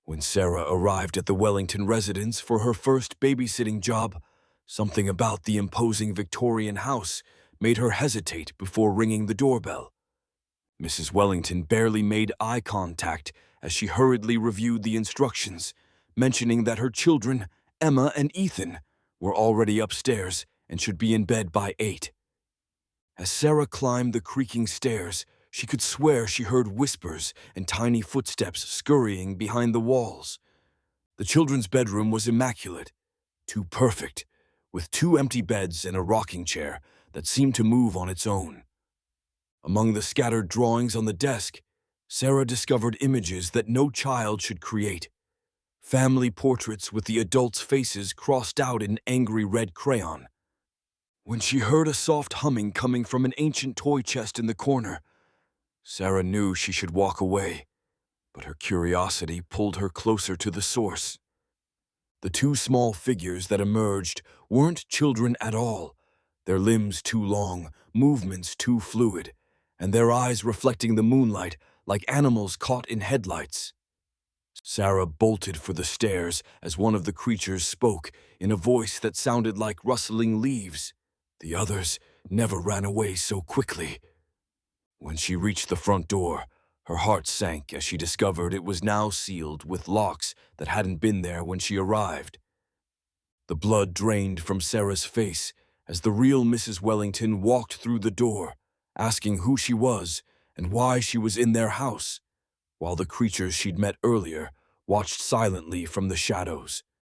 When Sarah arrived at the Wellington residence for her first babysitting job, something about the imposing Victorian house made her hesitate before ringing the doorbell. Mrs. Wellington barely made eye contact as she hurriedly reviewed the instructions, mentioning that her children, Emma and Ethan, were already upstairs and should be in bed by 8. As Sarah climbed the creaking stairs, she could swear she heard whispers and tiny footsteps scurrying behind the walls. The children's bedroom was immaculate, too perfect, with 2 empty beds and a rocking chair that seemed to move on its own. Among the scattered drawings on the desk, Sarah discovered images that no child should create. Family portraits with the adults' faces crossed out in angry red crayon. When she heard a soft humming coming from an ancient toy chest in the corner, Sarah knew she should walk away, but her curiosity pulled her closer to the source. The 2 small figures that emerged weren't children at all, their limbs too long, movements too fluid, and their eyes reflecting the moonlight like animals caught in headlights. Sarah bolted for the stairs as one of the creatures spoke in a voice that sounded like rustling leaves. The others never ran away so quickly. When she reached the front door, her heart sank as she discovered it was now sealed with locks that hadn't been there when she arrived. The blood drained from Sarah's face as the real Mrs. Wellington walked through the door, asking who she was and why she was in their house, while the creatures she'd met earlier watched silently from the shadows.